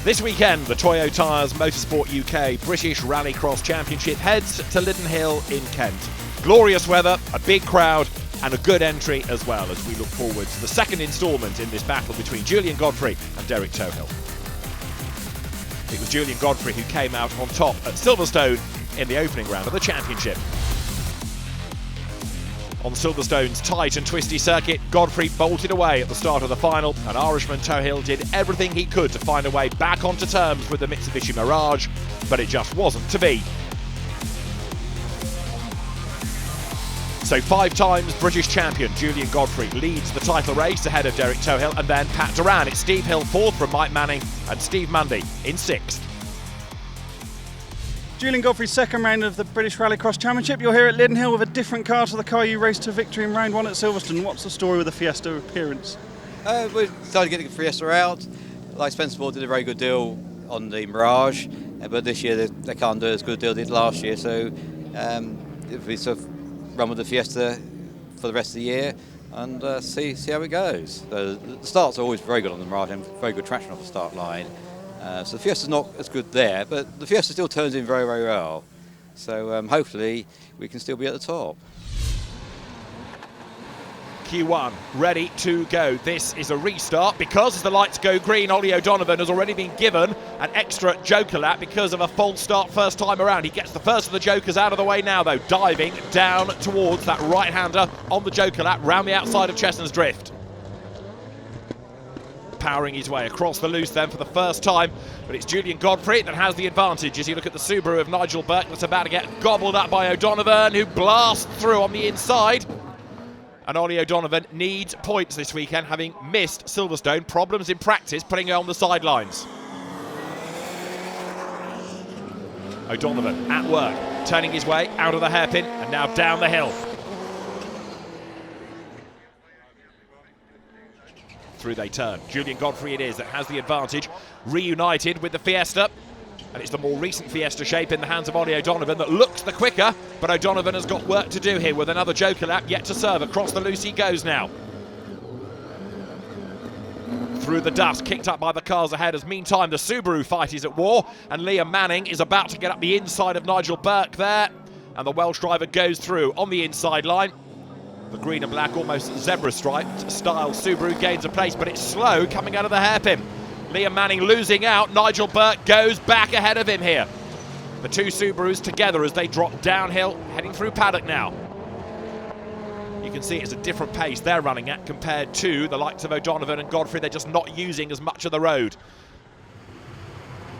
This weekend, the Toyo Tyres Motorsport UK British Rallycross Championship heads to Lydden Hill in Kent. Glorious weather, a big crowd and a good entry as well, as we look forward to the second instalment in this battle between Julian Godfrey and Derek Tohill. It was Julian Godfrey who came out on top at Silverstone in the opening round of the championship. On Silverstone's tight and twisty circuit, Godfrey bolted away at the start of the final, and Irishman Tohill did everything he could to find a way back onto terms with the Mitsubishi Mirage, but it just wasn't to be. So 5 times British champion Julian Godfrey leads the title race ahead of Derek Tohill, and then Pat Duran. It's Steve Hill 4th from Mike Manning and Steve Mundy in 6th. Julian Godfrey's second round of the British Rallycross Championship. You're here at Lydden Hill with a different car to the car you raced to victory in round 1 at Silverstone. What's the story with the Fiesta appearance? We started getting the Fiesta out. Like Spencer Sport did a very good deal on the Mirage, but this year they can't do as good a deal they did last year. So if we sort of run with the Fiesta for the rest of the year and see how it goes. The starts are always very good on the Mirage and very good traction off the start line. So the Fiesta's not as good there, but the Fiesta still turns in very, very well. So hopefully we can still be at the top. Q1 ready to go. This is a restart because as the lights go green, Ollie O'Donovan has already been given an extra joker lap because of a false start first time around. He gets the first of the jokers out of the way now though, diving down towards that right-hander on the joker lap round the outside of Chesnon's Drift. Powering his way across the loose then for the first time, but it's Julian Godfrey that has the advantage as you look at the Subaru of Nigel Burke that's about to get gobbled up by O'Donovan, who blasts through on the inside. And Ollie O'Donovan needs points this weekend, having missed Silverstone. Problems in practice putting her on the sidelines. O'Donovan at work, turning his way out of the hairpin and now down the hill. Through they turn. Julian Godfrey it is that has the advantage, reunited with the Fiesta, and it's the more recent Fiesta shape in the hands of Ollie O'Donovan that looks the quicker, but O'Donovan has got work to do here with another joker lap yet to serve. Across the loose he goes now. Through the dust, kicked up by the cars ahead, as meantime the Subaru fight is at war, and Liam Manning is about to get up the inside of Nigel Burke there, and the Welsh driver goes through on the inside line. The green and black, almost zebra-striped style Subaru gains a place, but it's slow coming out of the hairpin. Liam Manning losing out. Nigel Burke goes back ahead of him here. The two Subarus together as they drop downhill, heading through paddock now. You can see it's a different pace they're running at compared to the likes of O'Donovan and Godfrey. They're just not using as much of the road.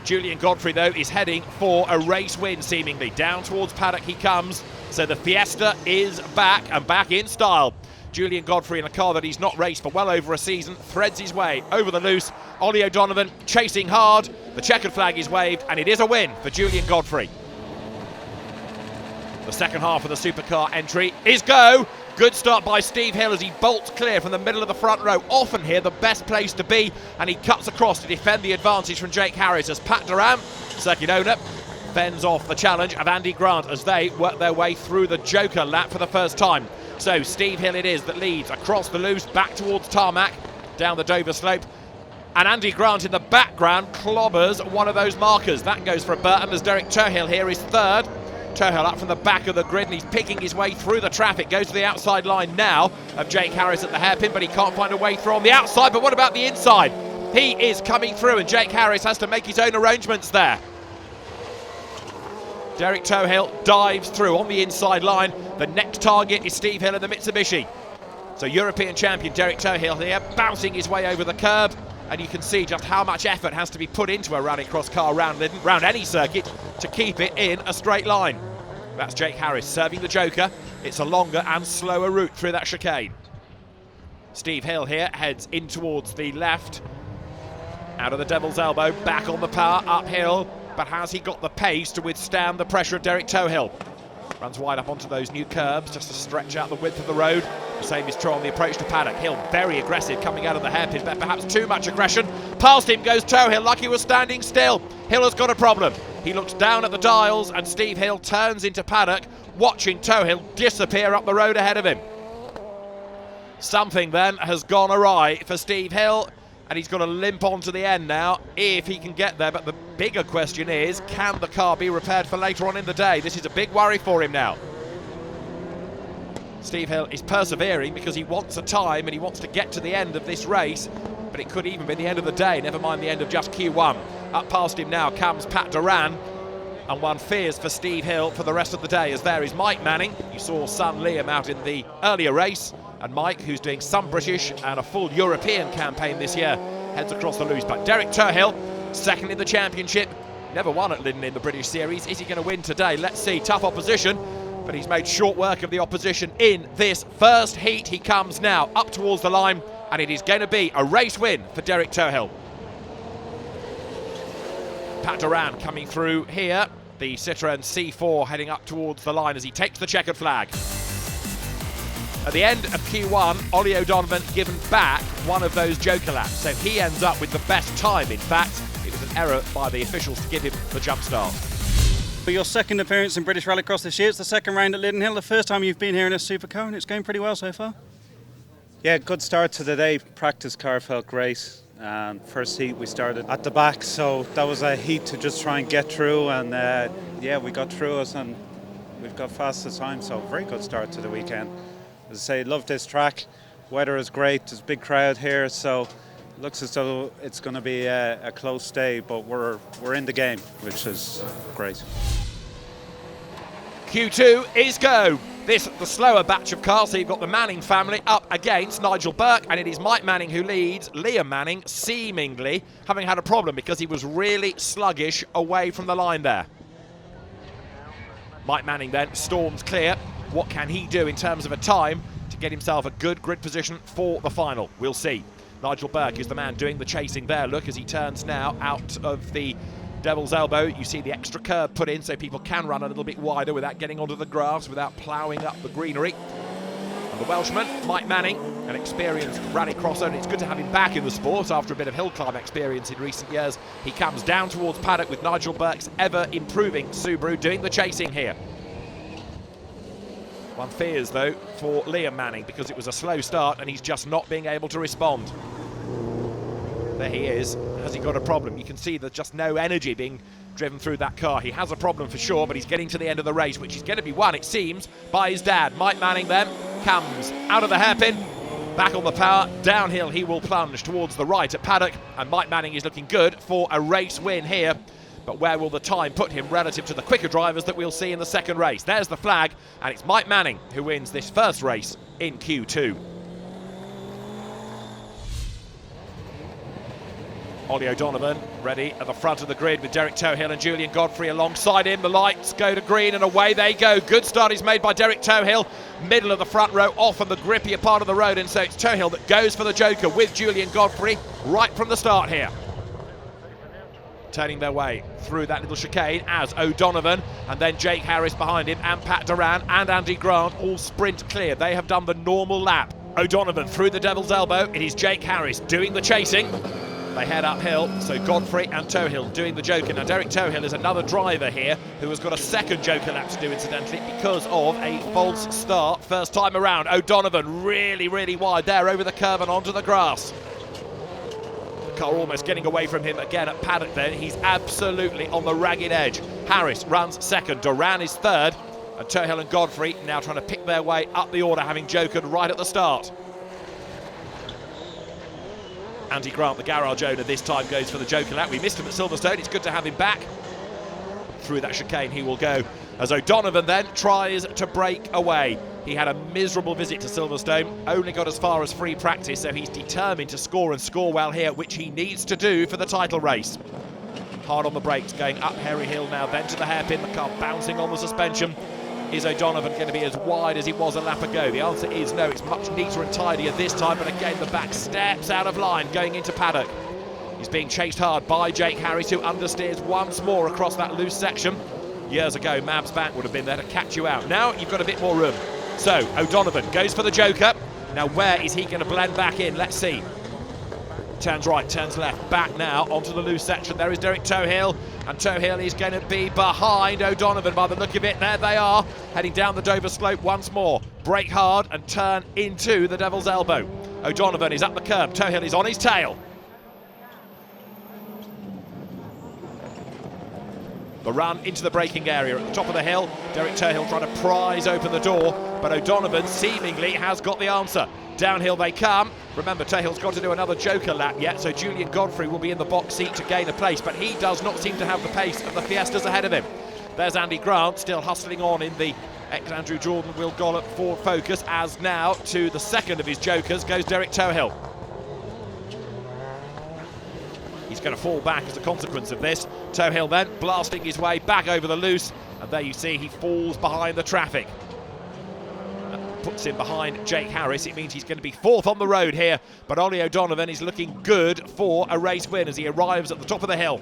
Julian Godfrey, though, is heading for a race win, seemingly. Down towards paddock he comes. So the Fiesta is back, and back in style. Julian Godfrey in a car that he's not raced for well over a season, threads his way over the loose. Ollie O'Donovan chasing hard. The checkered flag is waved, and it is a win for Julian Godfrey. The second half of the supercar entry is go. Good start by Steve Hill as he bolts clear from the middle of the front row. Often here the best place to be, and he cuts across to defend the advantage from Jake Harris as Pat Duran, circuit owner, fends off the challenge of Andy Grant as they work their way through the joker lap for the first time. So Steve Hill it is that leads across the loose back towards tarmac, down the Dover slope, and Andy Grant in the background clobbers one of those markers. That goes for a Burton as Derek Tohill here is third. Tohill up from the back of the grid and he's picking his way through the traffic. Goes to the outside line now of Jake Harris at the hairpin, but he can't find a way through on the outside. But what about the inside? He is coming through and Jake Harris has to make his own arrangements there. Derek Tohill dives through on the inside line. The next target is Steve Hill in the Mitsubishi. So European champion Derek Tohill here, bouncing his way over the curb. And you can see just how much effort has to be put into a rallycross car round Lydden, round any circuit, to keep it in a straight line. That's Jake Harris serving the joker. It's a longer and slower route through that chicane. Steve Hill here heads in towards the left. Out of the devil's elbow, back on the power, uphill. But has he got the pace to withstand the pressure of Derek Tohill? Runs wide up onto those new curbs just to stretch out the width of the road. The same is true on the approach to paddock. Hill very aggressive coming out of the hairpin, but perhaps too much aggression. Past him goes Tohill like he was standing still. Hill has got a problem. He looks down at the dials and Steve Hill turns into paddock, watching Tohill disappear up the road ahead of him. Something then has gone awry for Steve Hill, and he's got to limp on to the end now if he can get there. But the bigger question is, can the car be repaired for later on in the day? This is a big worry for him now. Steve Hill is persevering because he wants a time and he wants to get to the end of this race, but it could even be the end of the day, never mind the end of just Q1. Up past him now comes Pat Duran, and one fears for Steve Hill for the rest of the day, as there is Mike Manning. You saw son Liam out in the earlier race, and Mike, who's doing some British and a full European campaign this year, heads across the loose. But Derek Turhill, second in the championship, never won at Lydden in the British Series. Is he going to win today? Let's see. Tough opposition, but he's made short work of the opposition in this first heat. He comes now up towards the line, and it is going to be a race win for Derek Turhill. Pat Duran coming through here, the Citroën C4 heading up towards the line as he takes the checkered flag. At the end of Q1, Ollie O'Donovan given back one of those joker laps, so he ends up with the best time. In fact, it was an error by the officials to give him the jump start. For your second appearance in British Rallycross this year, it's the second round at Lydden Hill, the first time you've been here in a supercar, and it's going pretty well so far. Yeah, good start to the day. Practice car felt great. First heat we started at the back, so that was a heat to just try and get through, and yeah, we got through us and we've got fastest time, so very good start to the weekend. As I say, love this track. Weather is great, there's a big crowd here, so it looks as though it's going to be a close day, but we're in the game, which is great. Q2 is go. This, the slower batch of cars, so you've got the Manning family up against Nigel Burke, and it is Mike Manning who leads. Liam Manning seemingly having had a problem because he was really sluggish away from the line there. Mike Manning then storms clear. What can he do in terms of a time to get himself a good grid position for the final? We'll see. Nigel Burke is the man doing the chasing there. Look, as he turns now out of the Devil's Elbow, you see the extra curb put in so people can run a little bit wider without getting onto the grass, without ploughing up the greenery. And the Welshman, Mike Manning, an experienced rallycrosser, and it's good to have him back in the sport after a bit of hill climb experience in recent years. He comes down towards paddock with Nigel Burke's ever-improving Subaru doing the chasing here. One fears, though, for Liam Manning because it was a slow start and he's just not being able to respond. There he is. Has he got a problem? You can see there's just no energy being driven through that car. He has a problem for sure, but he's getting to the end of the race, which is going to be won, it seems, by his dad. Mike Manning then comes out of the hairpin, back on the power, downhill he will plunge towards the right at paddock, and Mike Manning is looking good for a race win here. But where will the time put him relative to the quicker drivers that we'll see in the second race? There's the flag, and it's Mike Manning who wins this first race in Q2. Ollie O'Donovan ready at the front of the grid with Derek Turhill and Julian Godfrey alongside him. The lights go to green and away they go. Good start is made by Derek Turhill, middle of the front row, off on the grippier part of the road, and so it's Turhill that goes for the joker with Julian Godfrey right from the start here. Turning their way through that little chicane as O'Donovan and then Jake Harris behind him, and Pat Duran and Andy Grant all sprint clear. They have done the normal lap. O'Donovan through the Devil's Elbow. It is Jake Harris doing the chasing. They head uphill, so Godfrey and Turhill doing the joker. Now Derek Turhill is another driver here who has got a second joker lap to do, incidentally, because of a false start first time around. O'Donovan really, really wide there over the curb and onto the grass. Car almost getting away from him again at paddock then. He's absolutely on the ragged edge. Harris runs second, Duran is third, and Turhill and Godfrey now trying to pick their way up the order, having jokered right at the start. Andy Grant, the garage owner, this time goes for the joker lap. We missed him at Silverstone, it's good to have him back. Through that chicane he will go, as O'Donovan then tries to break away. He had a miserable visit to Silverstone, only got as far as free practice, so he's determined to score and score well here, which he needs to do for the title race. Hard on the brakes, going up Harry Hill now, then to the hairpin, the car bouncing on the suspension. Is O'Donovan going to be as wide as he was a lap ago? The answer is no, it's much neater and tidier this time, but again the back steps out of line going into paddock. He's being chased hard by Jake Harris, who understeers once more across that loose section. Years ago, Mab's back would have been there to catch you out. Now you've got a bit more room. So O'Donovan goes for the joker. Now where is he going to blend back in? Let's see. Turns right, turns left, back now onto the loose section. There is Derek Turhill, and Turhill is going to be behind O'Donovan by the look of it. There they are, heading down the Dover slope once more. Brake hard and turn into the Devil's Elbow. O'Donovan is up the curb, Turhill is on his tail. The run into the braking area at the top of the hill. Derek Turhill trying to prise open the door, but O'Donovan seemingly has got the answer. Downhill they come. Remember, Turhill's got to do another joker lap yet, so Julian Godfrey will be in the box seat to gain a place, but he does not seem to have the pace of the Fiestas ahead of him. There's Andy Grant still hustling on in the ex-Andrew Jordan Will Gollop Ford Focus, as now to the second of his jokers goes Derek Turhill. He's going to fall back as a consequence of this. Turhill then blasting his way back over the loose, and there you see he falls behind the traffic. That puts him behind Jake Harris. It means he's going to be fourth on the road here, but Ollie O'Donovan is looking good for a race win as he arrives at the top of the hill.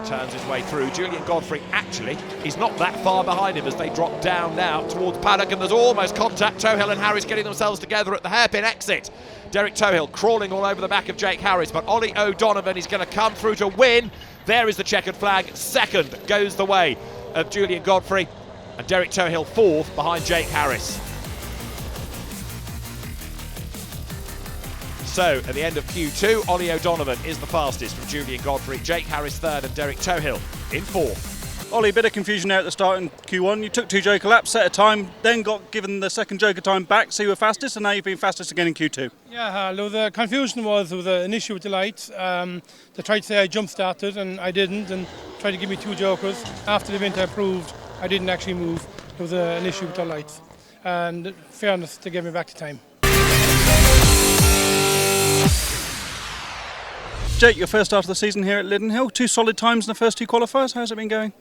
Turns his way through. Julian Godfrey actually is not that far behind him as they drop down now towards paddock, and there's almost contact. Turhill and Harris getting themselves together at the hairpin exit. Derek Turhill crawling all over the back of Jake Harris, but Ollie O'Donovan is going to come through to win. There is the checkered flag. Second goes the way of Julian Godfrey, and Derek Turhill fourth behind Jake Harris. So, at the end of Q2, Ollie O'Donovan is the fastest from Julian Godfrey, Jake Harris third and Derek Turhill in fourth. Ollie, a bit of confusion there at the start in Q1. You took 2 joker laps, set a time, then got given the second joker time back, so you were fastest, and now you've been fastest again in Q2. Yeah, the confusion was there was an issue with the lights. They tried to say I jump started, and I didn't, and tried to give me 2 jokers. After the event I proved I didn't actually move. There was an issue with the lights. And in fairness, they gave me back to time. Jake, your first start of the season here at Lydden Hill. 2 solid times in the first 2 qualifiers. How's it been going?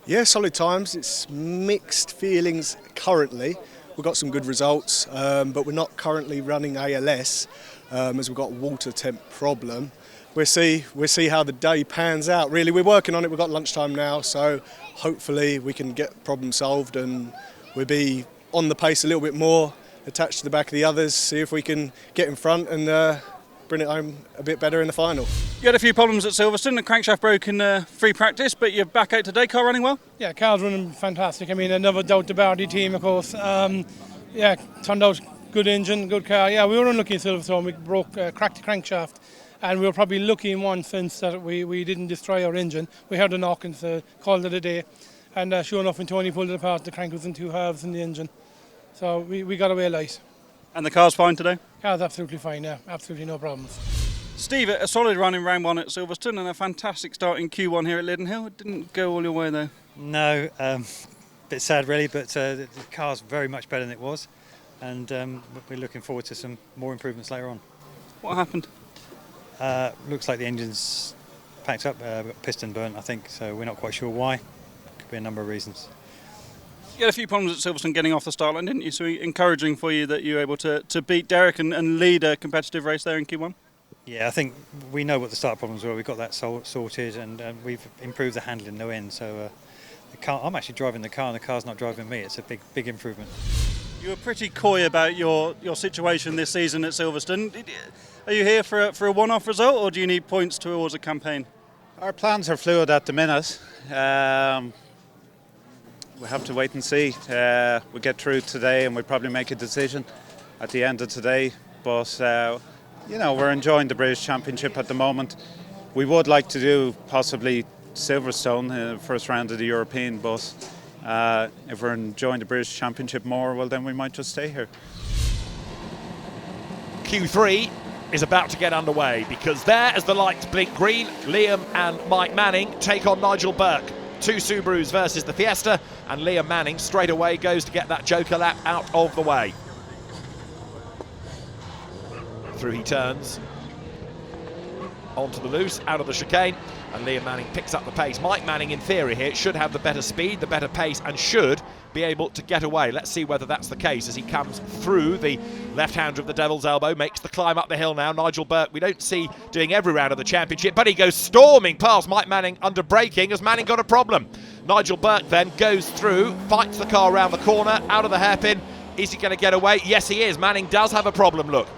Yeah, solid times. It's mixed feelings currently. We've got some good results, but we're not currently running ALS as we've got a water temp problem. We'll see how the day pans out. Really, we're working on it. We've got lunchtime now, so hopefully we can get the problem solved and we'll be on the pace a little bit more, attached to the back of the others, see if we can get in front and bring it home a bit better in the final. You had a few problems at Silverstone. The crankshaft broke in free practice, but you're back out today. Car running well? Yeah, car's running fantastic. I mean, I never doubt the Bardi team, of course. Yeah, turned out good engine, good car. Yeah, we were unlucky in Silverstone. We cracked the crankshaft, and we were probably lucky in one sense that we didn't destroy our engine. We heard a knock and called it a day. And sure enough, when Tony pulled it apart, the crank was in 2 halves in the engine. So we got away light. And the car's fine today? Car's absolutely fine, yeah. Absolutely no problems. Steve, a solid run in round 1 at Silverstone and a fantastic start in Q1 here at Lydden Hill. It didn't go all your way though. No, bit sad really, but the car's very much better than it was, and we're looking forward to some more improvements later on. What happened? Looks like the engine's packed up, got piston burnt I think, so we're not quite sure why. Could be a number of reasons. You had a few problems at Silverstone getting off the start line, didn't you? So encouraging for you that you were able to beat Derek and lead a competitive race there in Q1? Yeah, I think we know what the start problems were. We've got that sorted, and we've improved the handling no end. So the car, I'm actually driving the car, and the car's not driving me. It's a big improvement. You were pretty coy about your situation this season at Silverstone. Are you here for a one-off result, or do you need points towards a campaign? Our plans are fluid at the minute. We have to wait and see. We'll get through today and we'll probably make a decision at the end of today. But, we're enjoying the British Championship at the moment. We would like to do possibly Silverstone first round of the European, but if we're enjoying the British Championship more, well then we might just stay here. Q3 is about to get underway because there, as the lights blink green, Liam and Mike Manning take on Nigel Burke. 2 Subarus versus the Fiesta, and Liam Manning straight away goes to get that joker lap out of the way. Through he turns, onto the loose, out of the chicane, and Liam Manning picks up the pace. Mike Manning, in theory here, should have the better speed, the better pace, and should be able to get away. Let's see whether that's the case as he comes through the left-hander of the Devil's Elbow, makes the climb up the hill now. Nigel Burke, we don't see doing every round of the championship, but he goes storming past Mike Manning under braking as Manning got a problem. Nigel Burke then goes through, fights the car around the corner, out of the hairpin. Is he going to get away? Yes, he is. Manning does have a problem, look.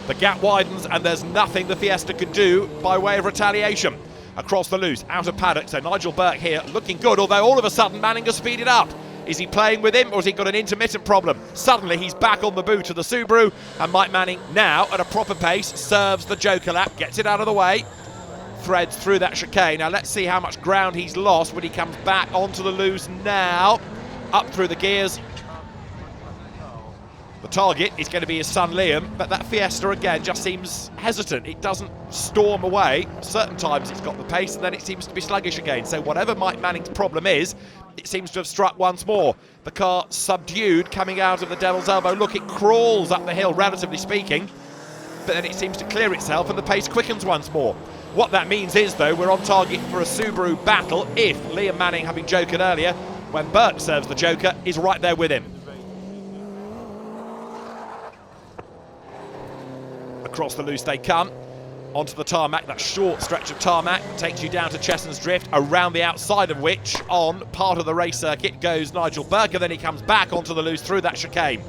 The gap widens and there's nothing the Fiesta can do by way of retaliation. Across the loose, out of paddock, so Nigel Burke here looking good, although all of a sudden Manning has speeded up. Is he playing with him, or has he got an intermittent problem? Suddenly he's back on the boot of the Subaru, and Mike Manning now at a proper pace serves the Joker lap, gets it out of the way, threads through that chicane. Now let's see how much ground he's lost when he comes back onto the loose now, up through the gears. The target is going to be his son Liam, but that Fiesta again just seems hesitant. It doesn't storm away. Certain times it's got the pace, and then it seems to be sluggish again. So whatever Mike Manning's problem is, it seems to have struck once more. The car subdued coming out of the Devil's Elbow. Look, it crawls up the hill, relatively speaking, but then it seems to clear itself and the pace quickens once more. What that means is, though, we're on target for a Subaru battle if Liam Manning, having jokered earlier, when Burke serves the Joker, is right there with him. Across the loose they come, onto the tarmac. That short stretch of tarmac takes you down to Chesson's Drift, around the outside of which, on part of the race circuit, goes Nigel Burke, and then he comes back onto the loose through that chicane.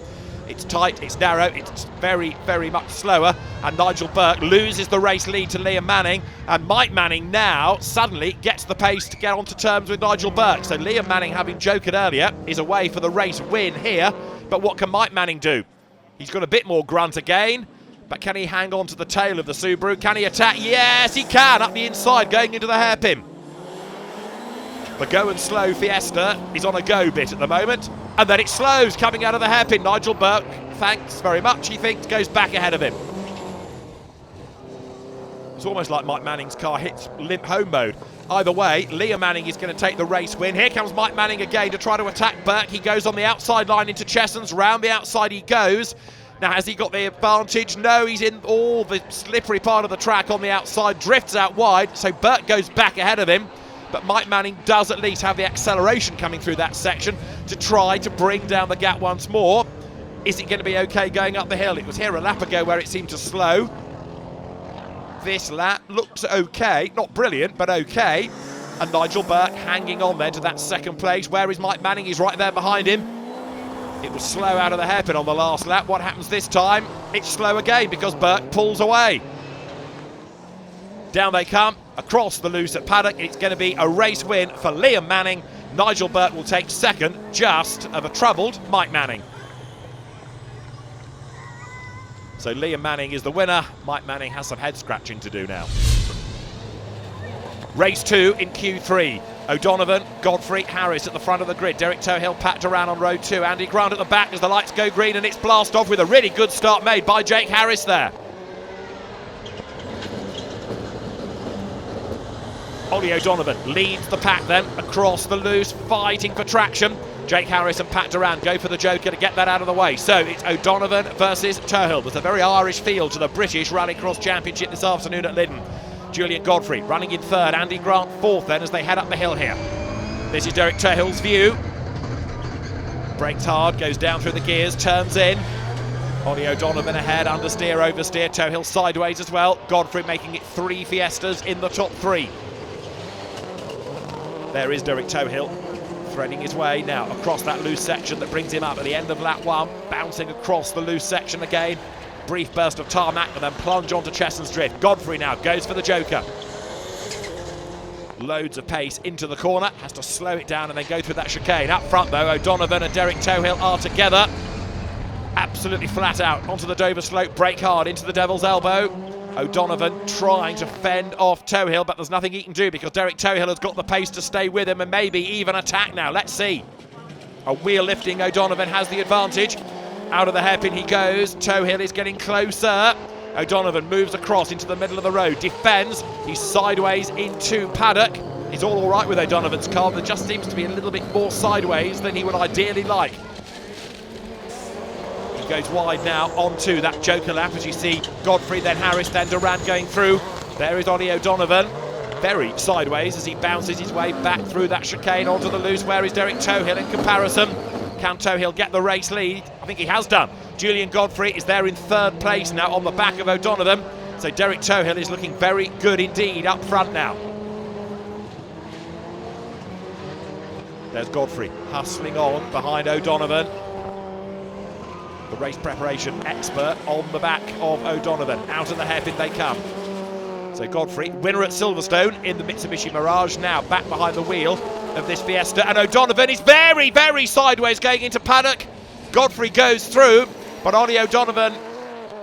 It's tight, it's narrow, it's very, very much slower, and Nigel Burke loses the race lead to Liam Manning, and Mike Manning now suddenly gets the pace to get onto terms with Nigel Burke. So Liam Manning, having jokered earlier, is away for the race win here, but what can Mike Manning do? He's got a bit more grunt again, but can he hang on to the tail of the Subaru? Can he attack? Yes, he can, up the inside, going into the hairpin. The go and slow Fiesta is on a go bit at the moment, and then it slows coming out of the hairpin. Nigel Burke, thanks very much, he thinks, goes back ahead of him. It's almost like Mike Manning's car hits limp home mode. Either way, Liam Manning is going to take the race win. Here comes Mike Manning again to try to attack Burke. He goes on the outside line into Chesson's, round the outside he goes. Now, has he got the advantage? No, he's in all the slippery part of the track on the outside, drifts out wide, so Burke goes back ahead of him. But Mike Manning does at least have the acceleration coming through that section to try to bring down the gap once more. Is it going to be okay going up the hill? It was here a lap ago where it seemed to slow. This lap looks okay, not brilliant, but okay. And Nigel Burke hanging on then to that second place. Where is Mike Manning? He's right there behind him. It was slow out of the hairpin on the last lap. What happens this time? It's slow again because Burke pulls away. Down they come, across the loose at paddock. It's going to be a race win for Liam Manning. Nigel Burke will take second, just of a troubled Mike Manning. So Liam Manning is the winner. Mike Manning has some head scratching to do now. Race 2 in Q3. O'Donovan, Godfrey, Harris at the front of the grid. Derek Tohill packed around on row 2. Andy Grant at the back as the lights go green, and it's blast off with a really good start made by Jake Harris there. Ollie O'Donovan leads the pack then across the loose, fighting for traction. Jake Harris and Pat Duran go for the Joker to get that out of the way. So it's O'Donovan versus Tohill. There's a very Irish feel to the British Rallycross Championship this afternoon at Lydden. Julian Godfrey running in third, Andy Grant fourth then as they head up the hill here. This is Derek Tohill's view. Brakes hard, goes down through the gears, turns in. Ollie O'Donovan ahead, understeer, oversteer, Tohill sideways as well. Godfrey making it 3 Fiestas in the top 3. There is Derek Tohill threading his way now across that loose section that brings him up at the end of lap 1, bouncing across the loose section again. Brief burst of tarmac and then plunge onto Chesson's Drift. Godfrey now goes for the Joker. Loads of pace into the corner, has to slow it down and then go through that chicane. Up front though, O'Donovan and Derek Tohill are together. Absolutely flat out onto the Dover slope, brake hard into the Devil's Elbow. O'Donovan trying to fend off Tohill, but there's nothing he can do because Derek Tohill has got the pace to stay with him and maybe even attack now. Let's see. A wheel lifting O'Donovan has the advantage. Out of the hairpin he goes. Tohill is getting closer. O'Donovan moves across into the middle of the road, defends. He's sideways into paddock. He's all right with O'Donovan's car, but just seems to be a little bit more sideways than he would ideally like. He goes wide now onto that Joker lap as you see Godfrey, then Harris, then Duran going through. There is Ollie O'Donovan, very sideways as he bounces his way back through that chicane onto the loose. Where is Derek Tohill in comparison? Can Tohill get the race lead? I think he has done. Julian Godfrey is there in third place now on the back of O'Donovan. So Derek Tohill is looking very good indeed up front now. There's Godfrey hustling on behind O'Donovan. The race preparation expert on the back of O'Donovan. Out of the hairpin they come. So Godfrey, winner at Silverstone in the Mitsubishi Mirage, now back behind the wheel of this Fiesta. And O'Donovan is very, very sideways going into paddock. Godfrey goes through, but Ollie O'Donovan,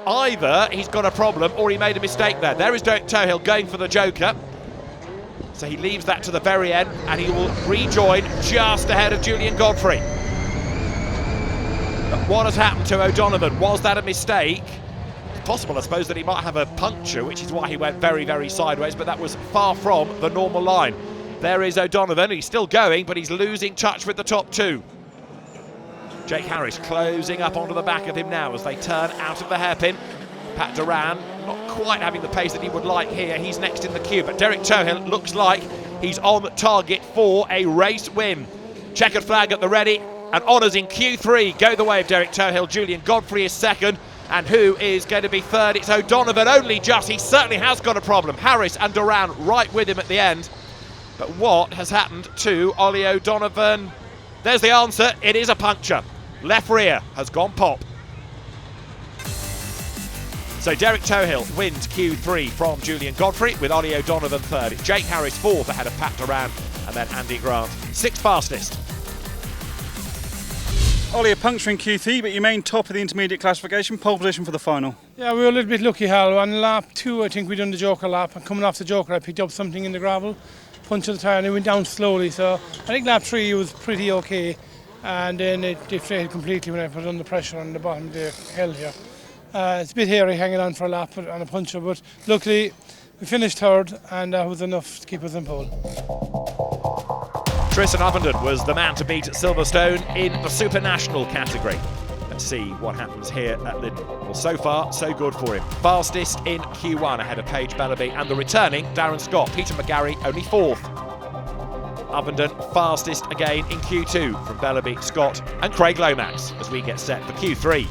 either he's got a problem or he made a mistake there. There is Derek Tohill going for the Joker. So he leaves that to the very end and he will rejoin just ahead of Julian Godfrey. But what has happened to O'Donovan? Was that a mistake? It's possible, I suppose, that he might have a puncture, which is why he went very, very sideways, but that was far from the normal line. There is O'Donovan. He's still going, but he's losing touch with the top two. Jake Harris closing up onto the back of him now as they turn out of the hairpin. Pat Duran not quite having the pace that he would like here. He's next in the queue, but Derek Tohill looks like he's on target for a race win. Checkered flag at the ready, and honours in Q3 go the way of Derek Tohill. Julian Godfrey is second, and who is going to be third? It's O'Donovan, only just. He certainly has got a problem. Harris and Duran right with him at the end. But what has happened to Ollie O'Donovan? There's the answer. It is a puncture. Left rear has gone pop. So Derek Tohill wins Q3 from Julian Godfrey, with Ollie O'Donovan third. It's Jake Harris fourth ahead of Pat Duran, and then Andy Grant sixth fastest. Ollie, a puncture in Q3, but you remain top of the intermediate classification, pole position for the final. Yeah, we were a little bit lucky, Hal. On lap 2, I think we done the Joker lap, and coming off the Joker, I picked up something in the gravel, punched the tyre, and it went down slowly. So I think lap 3 was pretty okay, and then it deflated completely when I put under pressure on the bottom of the hill here. It's a bit hairy hanging on for a lap on a puncture, but luckily we finished third, and that was enough to keep us in pole. Tristan Uppenden was the man to beat at Silverstone in the Super National category. Let's see what happens here at Lydden. Well, so far, so good for him. Fastest in Q1 ahead of Paige Bellaby, and the returning Darren Scott. Peter McGarry only fourth. Uppenden fastest again in Q2 from Bellaby, Scott and Craig Lomax as we get set for Q3.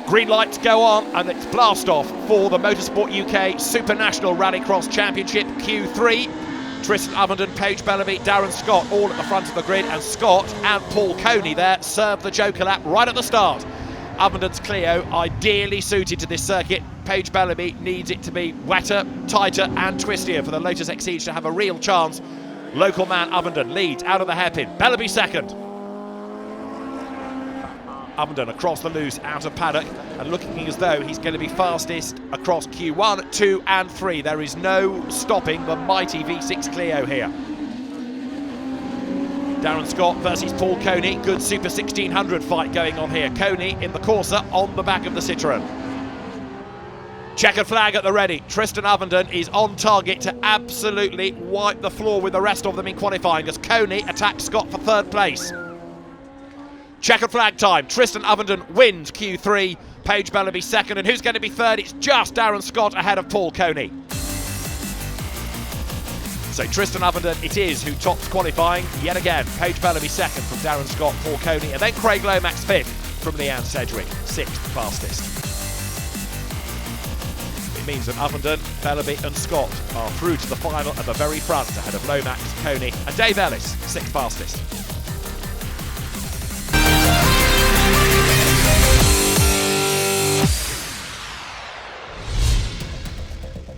Green lights go on, and it's blast off for the Motorsport UK Super National Rallycross Championship Q3. Tristan Uppenden, Paige Bellaby, Darren Scott all at the front of the grid, and Scott and Paul Coney there serve the Joker lap right at the start. Uppenden's Clio ideally suited to this circuit. Paige Bellaby needs it to be wetter, tighter and twistier for the Lotus Exige to have a real chance. Local man Uppenden leads out of the hairpin. Bellaby second. Uppenden across the loose out of paddock and looking as though he's going to be fastest across Q1, 2 and 3. There is no stopping the mighty V6 Clio here. Darren Scott versus Paul Coney. Good Super 1600 fight going on here. Coney in the Corsa on the back of the Citroën. Checkered flag at the ready. Tristan Uppenden is on target to absolutely wipe the floor with the rest of them in qualifying as Coney attacks Scott for third place. Checkered flag time. Tristan Uppenden wins Q3. Paige Bellaby second. And who's going to be third? It's just Darren Scott ahead of Paul Coney. So Tristan Uppenden it is who tops qualifying yet again. Paige Bellaby second from Darren Scott, Paul Coney, and then Craig Lomax fifth from Leanne Sedgwick, sixth fastest. It means that Uppenden, Bellaby and Scott are through to the final at the very front ahead of Lomax, Coney and Dave Ellis, sixth fastest.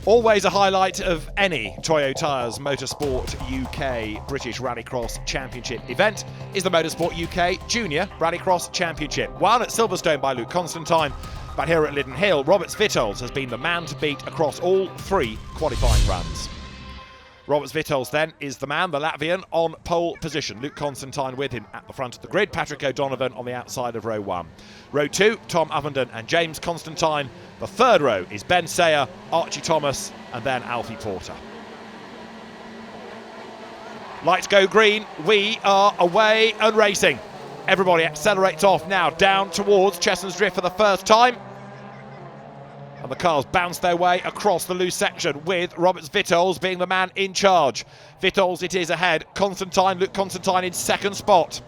Always a highlight of any Toyo Tyres Motorsport UK British Rallycross Championship event is the Motorsport UK Junior Rallycross Championship. Won at Silverstone by Luke Constantine, but here at Lydden Hill, Roberts Vitols has been the man to beat across all 3 qualifying runs. Roberts Vitols then is the man, the Latvian, on pole position. Luke Constantine with him at the front of the grid. Patrick O'Donovan on the outside of row 1. Row 2, Tom Uppenden and James Constantine. The third row is Ben Sayer, Archie Thomas and then Alfie Porter. Lights go green. We are away and racing. Everybody accelerates off now down towards Chesson's Drift for the first time. And the cars bounce their way across the loose section with Roberts Vitols being the man in charge. Vitols it is ahead. Constantine, Luke Constantine in second spot.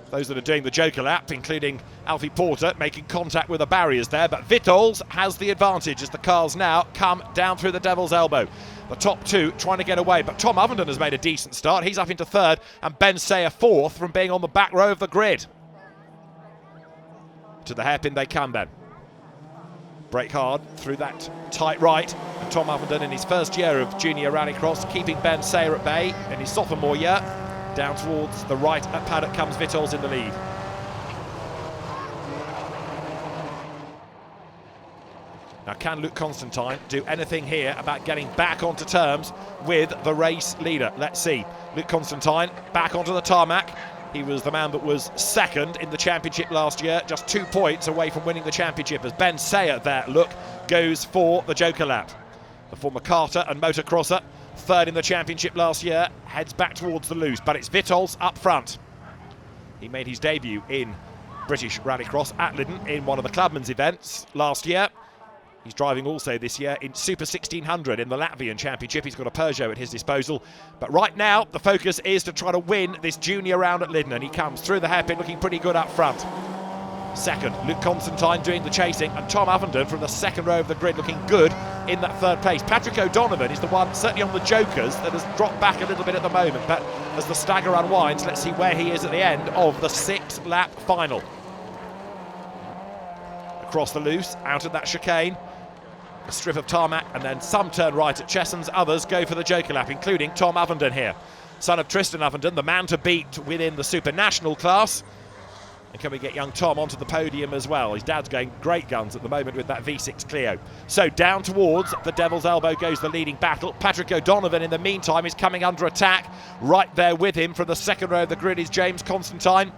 Those that are doing the Joker lap, including Alfie Porter, making contact with the barriers there. But Vitols has the advantage as the cars now come down through the Devil's Elbow. The top 2 trying to get away, but Tom Uppenden has made a decent start. He's up into third, and Ben Sayer fourth from being on the back row of the grid. To the hairpin they come then. Brake hard through that tight right. And Tom Ovenden in his first year of junior rallycross, keeping Ben Sayer at bay in his sophomore year. Down towards the right at paddock comes Vitals in the lead. Now, can Luke Constantine do anything here about getting back onto terms with the race leader? Let's see. Luke Constantine back onto the tarmac. He was the man that was second in the championship last year, just 2 points away from winning the championship as Ben Sayer there, look, goes for the Joker lap. The former karter and motocrosser, third in the championship last year, heads back towards the loose, but it's Vitals up front. He made his debut in British Rallycross at Lydden in one of the Clubman's events last year. He's driving also this year in Super 1600 in the Latvian Championship. He's got a Peugeot at his disposal. But right now, the focus is to try to win this junior round at Lydden, and he comes through the hairpin looking pretty good up front. Second, Luke Constantine doing the chasing, and Tom Ovenden from the second row of the grid looking good in that third place. Patrick O'Donovan is the one, certainly on the Jokers, that has dropped back a little bit at the moment. But as the stagger unwinds, let's see where he is at the end of the 6-lap final. Across the loose, out of that chicane. A strip of tarmac and then some turn right at Chessons. Others go for the Joker lap, including Tom Ovenden here. Son of Tristan Ovenden, the man to beat within the Super National class. And can we get young Tom onto the podium as well? His dad's going great guns at the moment with that V6 Clio. So down towards the Devil's Elbow goes the leading battle. Patrick O'Donovan in the meantime is coming under attack. Right there with him from the second row of the grid is James Constantine,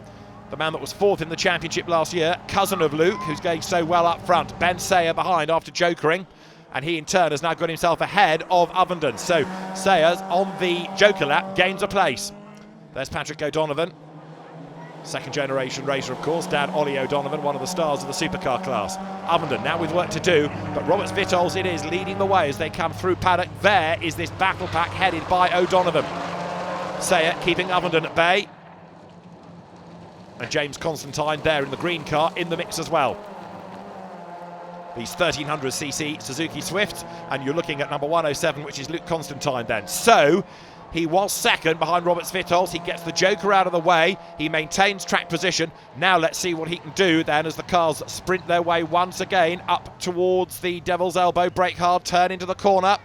the man that was fourth in the championship last year, cousin of Luke, who's going so well up front. Ben Sayer behind after jokering, and he in turn has now got himself ahead of Ovenden. So Sayers on the Joker lap gains a place. There's Patrick O'Donovan, second generation racer of course, Dad Ollie O'Donovan, one of the stars of the supercar class. Ovenden now with work to do, but Roberts Vitals it is leading the way as they come through paddock. There is this battle pack headed by O'Donovan. Sayer keeping Ovenden at bay. And James Constantine there in the green car in the mix as well. These 1300cc Suzuki Swifts, and you're looking at number 107, which is Luke Constantine then. So he was second behind Roberts Vitals. He gets the Joker out of the way. He maintains track position. Now let's see what he can do then as the cars sprint their way once again up towards the Devil's Elbow. Brake hard, turn into the corner.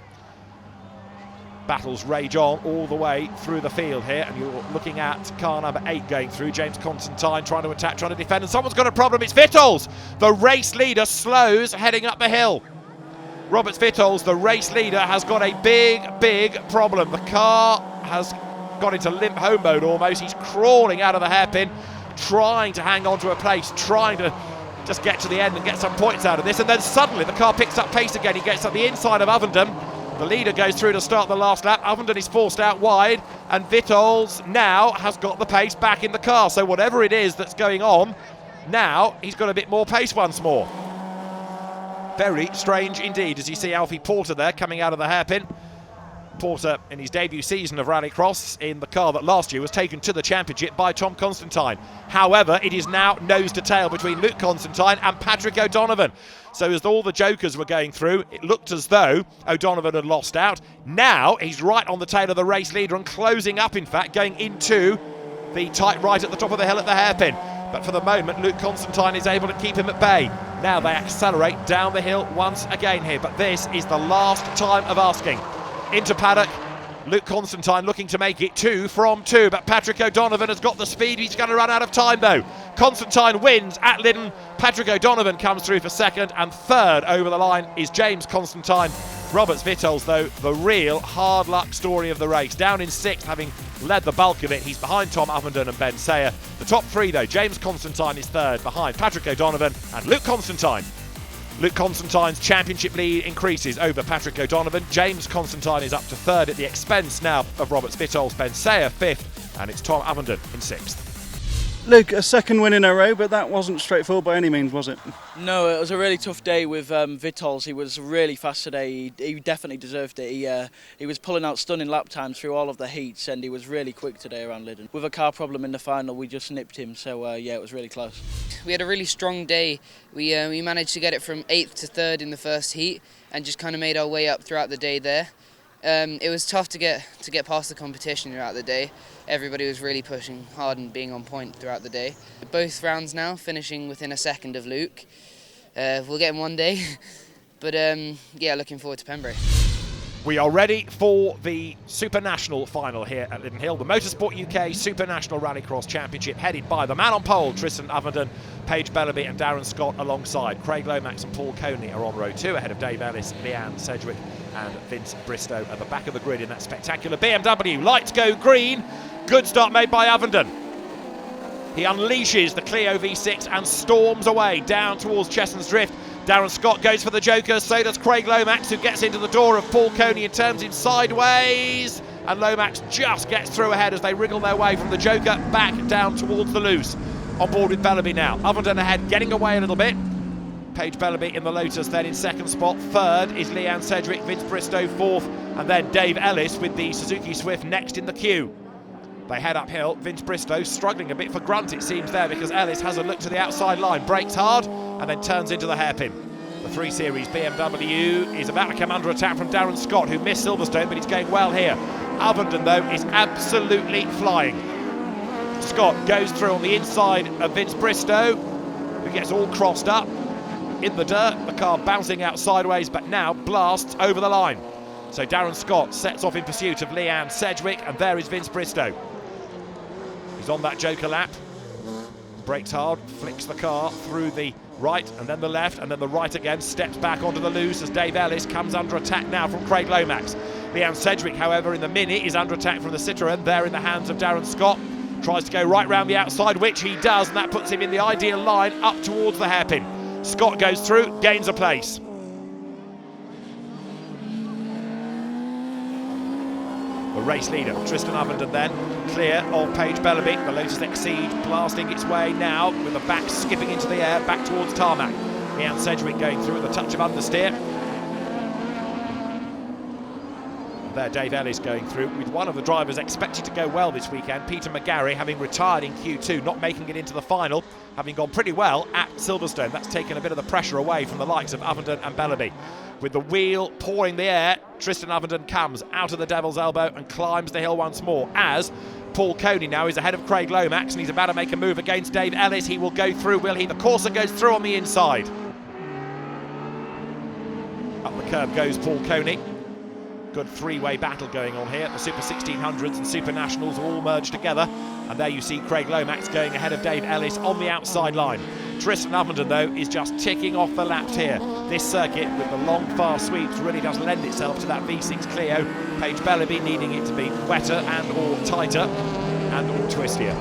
Battles rage on all the way through the field here, and you're looking at car number 8 going through. James Constantine trying to attack, trying to defend, and someone's got a problem. It's Vitals. The race leader slows heading up the hill. Roberts Vitals, the race leader, has got a big problem. The car has got into limp home mode almost. He's crawling out of the hairpin, trying to hang on to a place, trying to just get to the end and get some points out of this, and then suddenly the car picks up pace again. He gets up the inside of Ovenden. The leader goes through to start the last lap. Ovenden is forced out wide, and Vitals now has got the pace back in the car. So whatever it is that's going on, now he's got a bit more pace once more. Very strange indeed as you see Alfie Porter there coming out of the hairpin. Porter in his debut season of Rallycross in the car that last year was taken to the championship by Tom Constantine. However, it is now nose to tail between Luke Constantine and Patrick O'Donovan. So as all the Jokers were going through, it looked as though O'Donovan had lost out. Now he's right on the tail of the race leader and closing up, in fact, going into the tight right at the top of the hill at the hairpin. But for the moment, Luke Constantine is able to keep him at bay. Now they accelerate down the hill once again here, but this is the last time of asking. Into paddock, Luke Constantine looking to make it 2 from 2, but Patrick O'Donovan has got the speed. He's going to run out of time though. Constantine wins at Lydden. Patrick O'Donovan comes through for second, and third over the line is James Constantine. Roberts Vitals, though, the real hard luck story of the race. Down in 6th, having led the bulk of it. He's behind Tom Ovenden and Ben Sayer. The top 3 though, James Constantine is third behind Patrick O'Donovan and Luke Constantine. Luke Constantine's championship lead increases over Patrick O'Donovan. James Constantine is up to third at the expense now of Roberts Vitals. Ben Sayer 5th, and it's Tom Ovenden in 6th. Luke, a second win in a row, but that wasn't straightforward by any means, was it? No, it was a really tough day with Vitals. He was really fast today. He definitely deserved it. He was pulling out stunning lap times through all of the heats, and he was really quick today around Lydden. With a car problem in the final, we just nipped him, so yeah, it was really close. We had a really strong day. We managed to get it from 8th to 3rd in the first heat and just kind of made our way up throughout the day there. It was tough to get past the competition throughout the day. Everybody was really pushing hard and being on point throughout the day. Both rounds now, finishing within a second of Luke. We'll get him one day, but yeah, looking forward to Pembrey. We are ready for the Super National final here at Lydden Hill, the Motorsport UK Super National Rallycross Championship, headed by the man on pole, Tristan Avondon, Paige Bellaby and Darren Scott alongside. Craig Lomax and Paul Coney are on row 2, ahead of Dave Ellis, Leanne Sedgwick and Vince Bristow at the back of the grid in that spectacular BMW. Lights go green. Good start made by Avondon. He unleashes the Clio V6 and storms away down towards Cheshunt's Drift. Darren Scott goes for the Joker, so does Craig Lomax, who gets into the door of Paul Coney and turns him sideways. And Lomax just gets through ahead as they wriggle their way from the Joker back down towards the loose. On board with Bellaby now. Avondon ahead, getting away a little bit. Paige Bellaby in the Lotus, then in second spot. Third is Leanne Sedgwick, Vince Bristow fourth, and then Dave Ellis with the Suzuki Swift next in the queue. They head uphill. Vince Bristow struggling a bit for grunt, it seems, there, because Ellis has a look to the outside line, brakes hard, and then turns into the hairpin. The 3 Series BMW is about to come under attack from Darren Scott, who missed Silverstone, but he's going well here. Avondon, though, is absolutely flying. Scott goes through on the inside of Vince Bristow, who gets all crossed up in the dirt. The car bouncing out sideways, but now blasts over the line. So Darren Scott sets off in pursuit of Leanne Sedgwick, and there is Vince Bristow. He's on that Joker lap, brakes hard, flicks the car through the right and then the left and then the right again, steps back onto the loose as Dave Ellis comes under attack now from Craig Lomax. Leanne Sedgwick, however, in the Mini is under attack from the Citroën, there in the hands of Darren Scott. Tries to go right round the outside, which he does, and that puts him in the ideal line up towards the hairpin. Scott goes through, gains a place. The race leader, Tristan Avondon, then clear of Paige Bellaby. The Lotus Exceed blasting its way now with the back skipping into the air back towards tarmac. Leanne Sedgwick going through with a touch of understeer. There Dave Ellis going through with one of the drivers expected to go well this weekend, Peter McGarry, having retired in Q2, not making it into the final, having gone pretty well at Silverstone. That's taken a bit of the pressure away from the likes of Avondon and Bellaby. With the wheel pouring the air, Tristan Avondon comes out of the Devil's Elbow and climbs the hill once more, as Paul Coney now is ahead of Craig Lomax and he's about to make a move against Dave Ellis. He will go through, will he? The Corsa goes through on the inside. Up the curb goes Paul Coney. Good three-way battle going on here. The Super 1600s and Super Nationals all merged together. And there you see Craig Lomax going ahead of Dave Ellis on the outside line. Tristan Avondon, though, is just ticking off the laps here. This circuit, with the long, fast sweeps, really does lend itself to that V6 Clio. Paige Bellaby needing it to be wetter and or tighter and or twistier.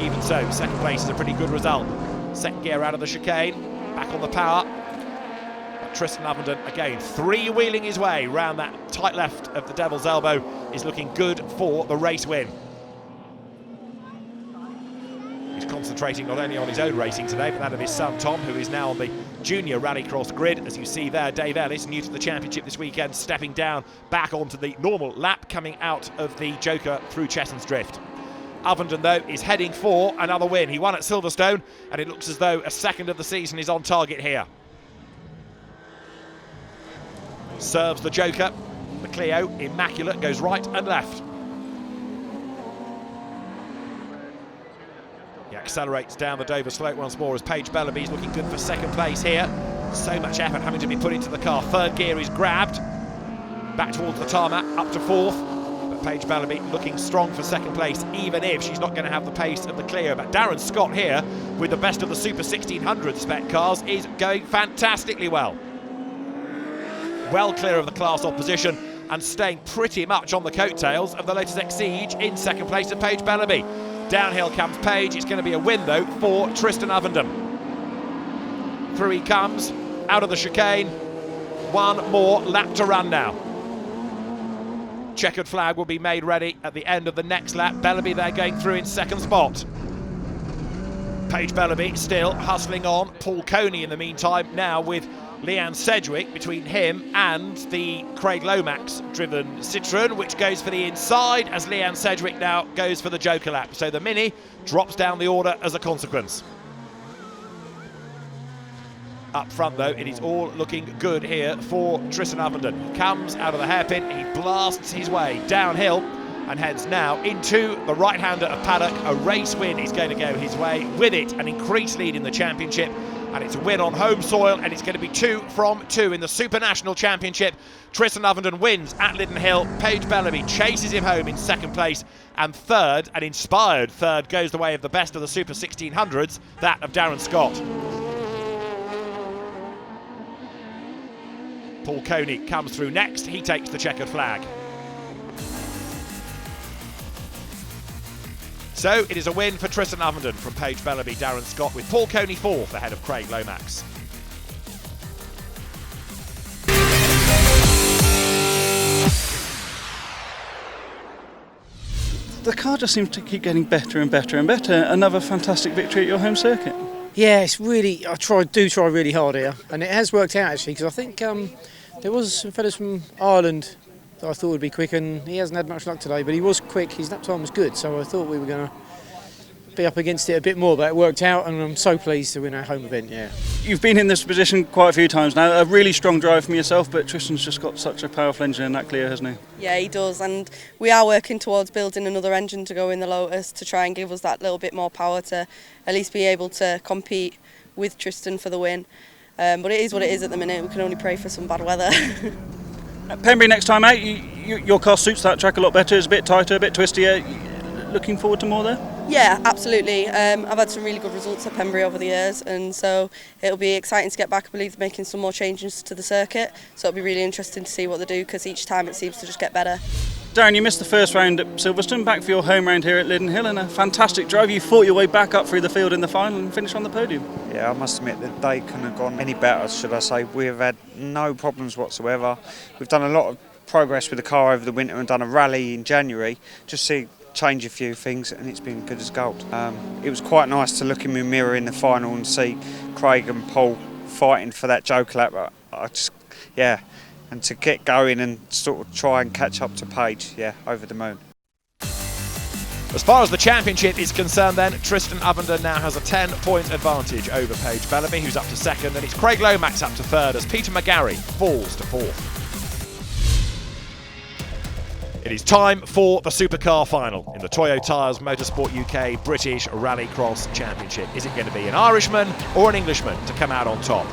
Even so, second place is a pretty good result. Second gear out of the chicane, back on the power. Tristan Avondon, again, three-wheeling his way round that tight left of the Devil's Elbow, is looking good for the race win. He's concentrating not only on his own racing today, but that of his son Tom, who is now on the junior rallycross grid. As you see there, Dave Ellis, new to the championship this weekend, stepping down back onto the normal lap, coming out of the Joker through Cheshunt's Drift. Avondon, though, is heading for another win. He won at Silverstone, and it looks as though a second of the season is on target here. Serves the Joker, the Clio, immaculate, goes right and left. He accelerates down the Dover slope once more as Paige Bellaby is looking good for second place here. So much effort having to be put into the car. Third gear is grabbed, back towards the tarmac, up to fourth. But Paige Bellaby looking strong for second place, even if she's not going to have the pace of the Clio. But Darren Scott here, with the best of the Super 1600 spec cars, is going fantastically well. Well clear of the class opposition and staying pretty much on the coattails of the Lotus Exceed in second place to Paige Bellaby. Downhill comes Paige. It's going to be a win, though, for Tristan Avondon. Through he comes, out of the chicane. One more lap to run now. Checkered flag will be made ready at the end of the next lap. Bellaby there going through in second spot. Paige Bellaby still hustling on. Paul Coney in the meantime now with Leanne Sedgwick between him and the Craig Lomax driven Citroën, which goes for the inside as Leanne Sedgwick now goes for the Joker lap. So the Mini drops down the order as a consequence. Up front though, it is all looking good here for Tristan Ovenden. He comes out of the hairpin, he blasts his way downhill and heads now into the right-hander of Paddock. A race win is going to go his way. With it, an increased lead in the championship, and it's a win on home soil, and it's going to be 2 from 2 in the Super National Championship. Tristan Ovenden wins at Lydden Hill. Paige Bellamy chases him home in second place, and third, an inspired third, goes the way of the best of the Super 1600s, that of Darren Scott. Paul Coney comes through next. He takes the checkered flag. So it is a win for Tristan Ovenden from Paige Bellamy, Darren Scott, with Paul Coney fourth ahead of Craig Lomax. The car just seems to keep getting better and better and better. Another fantastic victory at your home circuit. Yeah, it's really, I do try really hard here, and it has worked out actually, because I think there was some fellas from Ireland that I thought would be quick, and he hasn't had much luck today, but he was quick, his lap time was good, so I thought we were going to be up against it a bit more, but it worked out, and I'm so pleased to win our home event, yeah. You've been in this position quite a few times now, a really strong drive from yourself, but Tristan's just got such a powerful engine in that Clio, hasn't he? Yeah, he does, and we are working towards building another engine to go in the Lotus to try and give us that little bit more power to at least be able to compete with Tristan for the win. But it is what it is at the minute. We can only pray for some bad weather. At Pembrey next time out, your car suits that track a lot better. It's a bit tighter, a bit twistier. Looking forward to more there? Yeah, absolutely. I've had some really good results at Pembrey over the years, and so it'll be exciting to get back. I believe they're making some more changes to the circuit, so it'll be really interesting to see what they do, because each time it seems to just get better. Darren, you missed the first round at Silverstone, back for your home round here at Lydden Hill, and a fantastic drive. You fought your way back up through the field in the final and finished on the podium. Yeah, I must admit the day couldn't have gone any better, should I say. We've had no problems whatsoever. We've done a lot of progress with the car over the winter and done a rally in January, just to change a few things, and it's been good as gold. It was quite nice to look in my mirror in the final and see Craig and Paul fighting for that joker lap. And to get going and sort of try and catch up to Paige, over the moon. As far as the championship is concerned then, Tristan Ovenden now has a 10-point advantage over Paige Bellamy, who's up to second, and it's Craig Lomax up to third as Peter McGarry falls to fourth. It is time for the supercar final in the Toyo Tyres Motorsport UK British Rallycross Championship. Is it going to be an Irishman or an Englishman to come out on top?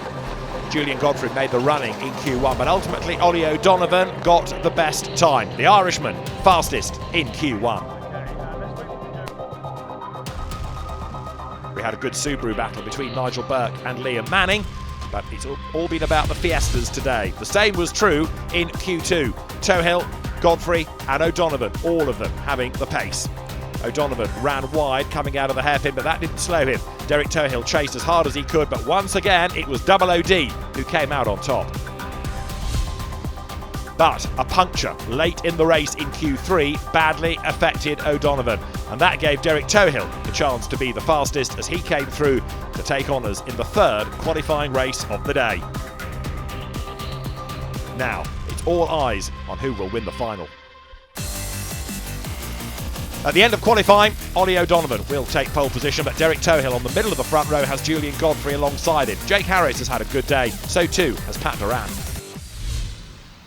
Julian Godfrey made the running in Q1, but ultimately Ollie O'Donovan got the best time. The Irishman fastest in Q1. We had a good Subaru battle between Nigel Burke and Liam Manning, but it's all been about the Fiestas today. The same was true in Q2. Tohill, Godfrey and O'Donovan, all of them having the pace. O'Donovan ran wide coming out of the hairpin, but that didn't slow him. Derek Tohill chased as hard as he could, but once again it was Double OD who came out on top. But a puncture late in the race in Q3 badly affected O'Donovan, and that gave Derek Tohill the chance to be the fastest as he came through to take honours in the third qualifying race of the day. Now, it's all eyes on who will win the final. At the end of qualifying, Ollie O'Donovan will take pole position, but Derek Tohill on the middle of the front row has Julian Godfrey alongside him. Jake Harris has had a good day, so too has Pat Duran.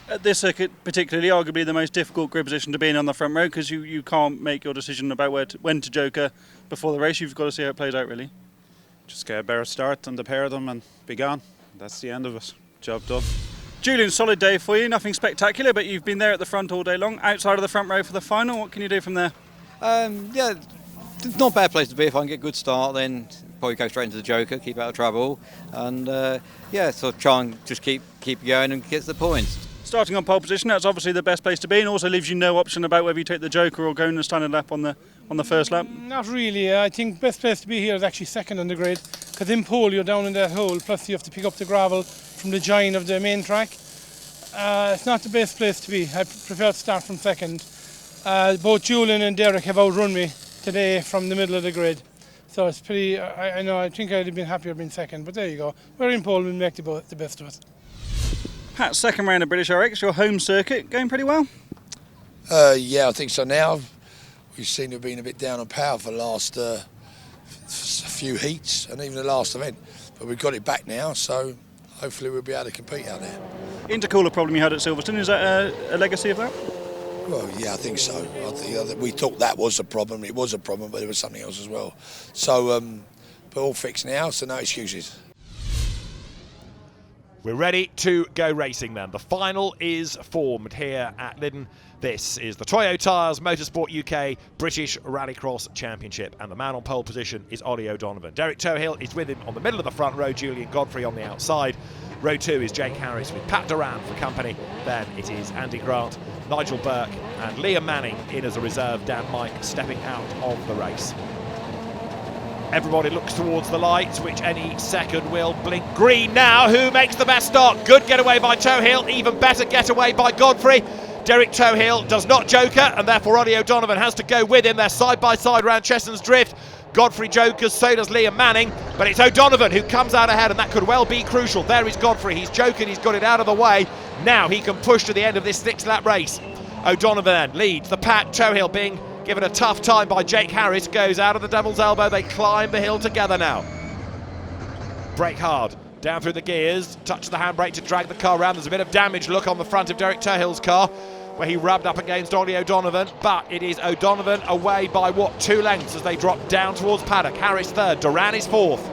At this circuit, particularly, arguably the most difficult grid position to be in on the front row, because you can't make your decision about when to joker before the race. You've got to see how it plays out, really. Just get a better start on the pair of them and be gone. That's the end of it. Job done. Julian, solid day for you. Nothing spectacular, but you've been there at the front all day long. Outside of the front row for the final, what can you do from there? Not a bad place to be. If I can get a good start, then probably go straight into the joker, keep out of trouble, and so try and just keep going and get the points. Starting on pole position, that's obviously the best place to be, and also leaves you no option about whether you take the joker or go in the standard lap on the first lap. Not really. I think best place to be here is actually second on the grid, because in pole you're down in that hole, plus you have to pick up the gravel from the giant of the main track. It's not the best place to be. I prefer to start from second. Both Julian and Derek have outrun me today from the middle of the grid, so it's pretty. I think I'd have been happier being second, but there you go. We're in pole, we'll make the best of it. Pat, second round of British RX, your home circuit, going pretty well? Yeah, I think so now. We seem to have been a bit down on power for the last few heats and even the last event. but we've got it back now, so hopefully we'll be able to compete out there. Intercooler problem you had at Silverstone, is that a legacy of that? Well, yeah, I think so. We thought that was a problem. It was a problem, but there was something else as well. So, but all fixed now, so no excuses. We're ready to go racing then. The final is formed here at Lydden. This is the Toyo Tyres Motorsport UK British Rallycross Championship, and the man on pole position is Ollie O'Donovan. Derek Tohill is with him on the middle of the front row, Julian Godfrey on the outside. Row 2 is Jake Harris with Pat Duran for company. Then it is Andy Grant, Nigel Burke and Liam Manning in as a reserve. Dan Mike stepping out of the race. Everybody looks towards the lights, which any second will blink green now. Who makes the best start? Good getaway by Tohill, even better getaway by Godfrey. Derek Tohill does not joker, and therefore Ollie O'Donovan has to go with him. They're side by side round Chesson's Drift. Godfrey jokers, so does Liam Manning, but it's O'Donovan who comes out ahead, and that could well be crucial. There is Godfrey, he's joking, he's got it out of the way. Now he can push to the end of this 6-lap race. O'Donovan leads the pack. Tohill being given a tough time by Jake Harris, goes out of the devil's elbow. They climb the hill together now. Brake hard, down through the gears, touch the handbrake to drag the car around. There's a bit of damage look on the front of Derek Tohill's car, where he rubbed up against Ollie O'Donovan, but it is O'Donovan away by, 2 lengths as they drop down towards paddock. Harris third, Duran is fourth.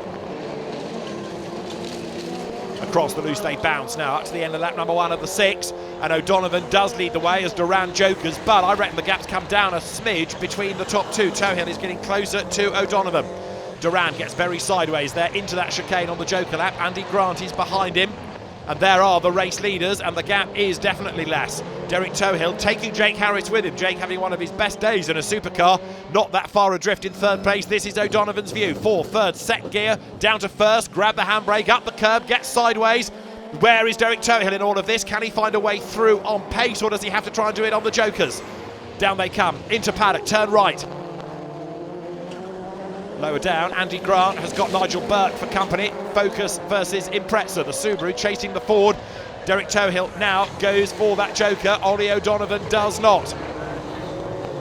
Across the loose they bounce now up to the end of lap number 1 of the 6, and O'Donovan does lead the way as Duran jokers, but I reckon the gap's come down a smidge between the top 2. Tohill is getting closer to O'Donovan. Duran gets very sideways there into that chicane on the joker lap. Andy Grant is behind him, and there are the race leaders, and the gap is definitely less. Derek Tohill taking Jake Harris with him. Jake having one of his best days in a supercar, not that far adrift in third place. This is O'Donovan's view. 4th, 3rd, second gear, down to first, grab the handbrake, up the curb, gets sideways. Where is Derek Tohill in all of this? Can he find a way through on pace, or does he have to try and do it on the jokers? Down they come, into paddock, turn right. Lower down, Andy Grant has got Nigel Burke for company. Focus versus Impreza, the Subaru chasing the Ford. Derek Tohill now goes for that joker. Ollie O'Donovan does not.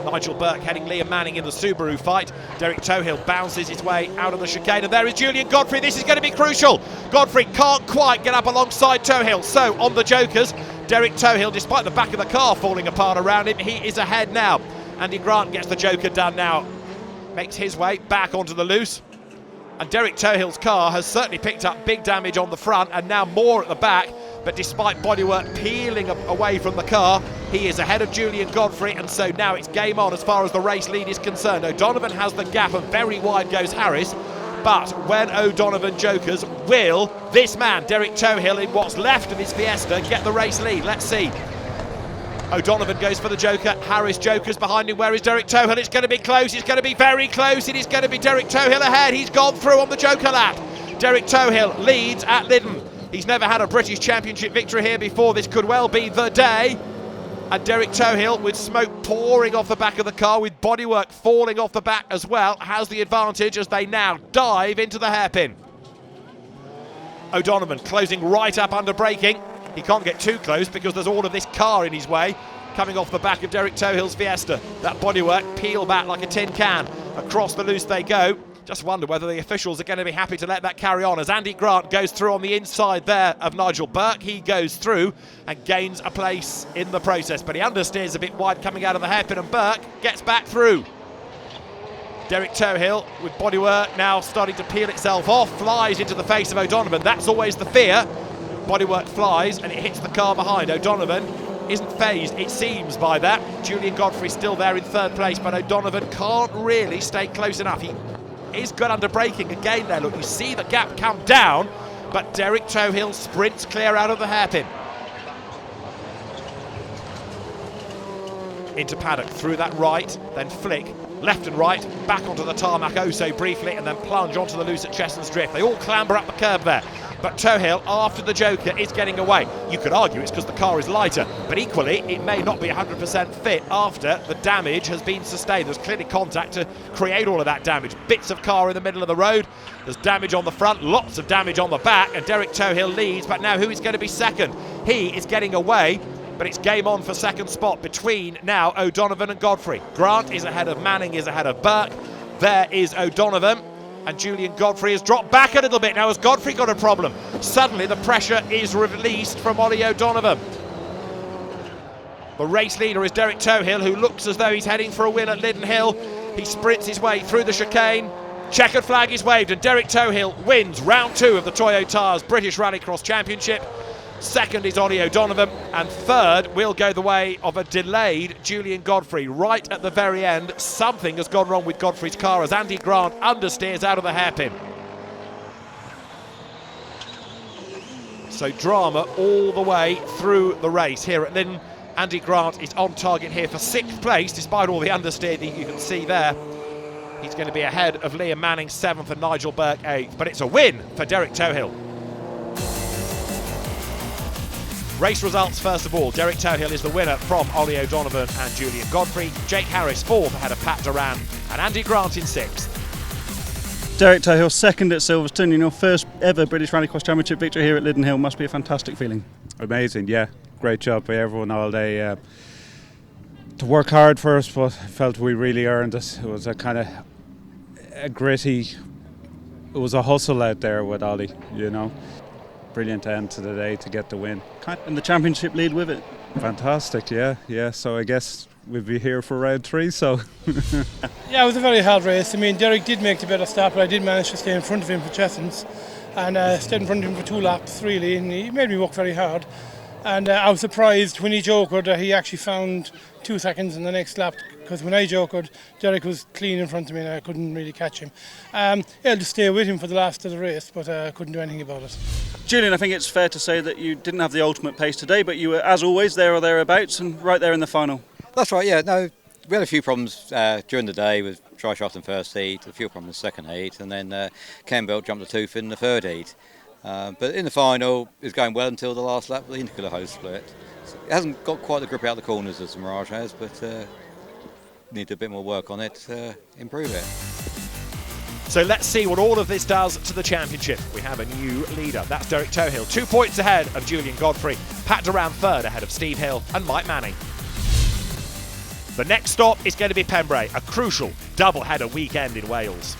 Nigel Burke heading Liam Manning in the Subaru fight. Derek Tohill bounces his way out of the chicane, and there is Julian Godfrey. This is going to be crucial. Godfrey can't quite get up alongside Tohill, so on the jokers, Derek Tohill, despite the back of the car falling apart around him, he is ahead now. Andy Grant gets the joker done now, makes his way back onto the loose, and Derek Tohill's car has certainly picked up big damage on the front and now more at the back, but despite bodywork peeling away from the car, he is ahead of Julian Godfrey, and so now it's game on as far as the race lead is concerned. O'Donovan has the gap, and very wide goes Harris, but when O'Donovan jokers, will this man, Derek Tohill, in what's left of his Fiesta, get the race lead? Let's see. O'Donovan goes for the joker, Harris jokers behind him. Where is Derek Tohill? It's going to be close, it's going to be very close. It is going to be Derek Tohill ahead. He's gone through on the joker lap. Derek Tohill leads at Lydden. He's never had a British Championship victory here before. This could well be the day. And Derek Tohill, with smoke pouring off the back of the car, with bodywork falling off the back as well, has the advantage as they now dive into the hairpin. O'Donovan closing right up under braking. He can't get too close because there's all of this car in his way, coming off the back of Derek Tohill's Fiesta. That bodywork peel back like a tin can. Across the loose they go. Just wonder whether the officials are going to be happy to let that carry on as Andy Grant goes through on the inside there of Nigel Burke. He goes through and gains a place in the process, but he understeers a bit wide coming out of the hairpin, and Burke gets back through. Derek Tohill, with bodywork now starting to peel itself off, flies into the face of O'Donovan. That's always the fear. Bodywork flies and it hits the car behind. O'Donovan isn't phased, it seems, by that. Julian Godfrey still there in third place, but O'Donovan can't really stay close enough. He is good under braking again there. Look, you see the gap come down, but Derek Tohill sprints clear out of the hairpin. Into paddock, through that right, then flick, left and right, back onto the tarmac oh so briefly, and then plunge onto the loose at Chesson's Drift. They all clamber up the curb there, but Tohill, after the joker, is getting away. You could argue it's because the car is lighter, but equally it may not be 100% fit after the damage has been sustained. There's clearly contact to create all of that damage. Bits of car in the middle of the road, there's damage on the front, lots of damage on the back, and Derek Tohill leads, but now who is going to be second? He is getting away, but it's game on for second spot between now O'Donovan and Godfrey. Grant is ahead of Manning, is ahead of Burke. There is O'Donovan. and Julian Godfrey has dropped back a little bit. Now has Godfrey got a problem? Suddenly the pressure is released from Ollie O'Donovan. The race leader is Derek Tohill, who looks as though he's heading for a win at Lydden Hill. He sprints his way through the chicane. Checkered flag is waved and Derek Tohill wins round 2 of the Toyo Tyres British Rallycross Championship. Second is Ollie O'Donovan, and third will go the way of a delayed Julian Godfrey. Right at the very end, something has gone wrong with Godfrey's car as Andy Grant understeers out of the hairpin. So drama all the way through the race here at Lydden. Andy Grant is on target here for 6th place, despite all the understeer that you can see there. He's going to be ahead of Liam Manning 7th and Nigel Burke 8th, but it's a win for Derek Tohill. Race results first of all. Derek Tohill is the winner from Ollie O'Donovan and Julian Godfrey. Jake Harris 4th ahead of Pat Duran, and Andy Grant in 6th. Derek Tohill 2nd at Silverstone, your first ever British Rallycross Championship victory here at Lydden Hill must be a fantastic feeling. Amazing, yeah. Great job by everyone all day. To work hard first, but I felt we really earned it. It was a kind of a gritty, it was a hustle out there with Ollie, you know. Brilliant end to the day to get the win. And the championship lead with it. Fantastic, yeah. So I guess we'll be here for round 3, so. Yeah, it was a very hard race. I mean, Derek did make the better start, but I did manage to stay in front of him for Chessons, and stayed in front of him for 2 laps, really, and he made me work very hard. And I was surprised when he jokered that he actually found 2 seconds in the next lap, because when I jokered, Derek was clean in front of me and I couldn't really catch him. I'll just stay with him for the last of the race, but I couldn't do anything about it. Julian, I think it's fair to say that you didn't have the ultimate pace today, but you were, as always, there or thereabouts and right there in the final. That's right, yeah. No, we had a few problems during the day with dry shaft in first heat, a few problems in second heat, and then Ken Belt jumped the tooth in the third heat. But in the final, it was going well until the last lap, the intercooler hose split. So it hasn't got quite the grip out the corners as the Mirage has, but need a bit more work on it to improve it. So let's see what all of this does to the championship. We have a new leader. That's Derek Tohill, 2 points ahead of Julian Godfrey. Pat Duran 3rd ahead of Steve Hill and Mike Manning. The next stop is going to be Pembrey, a crucial double-header weekend in Wales.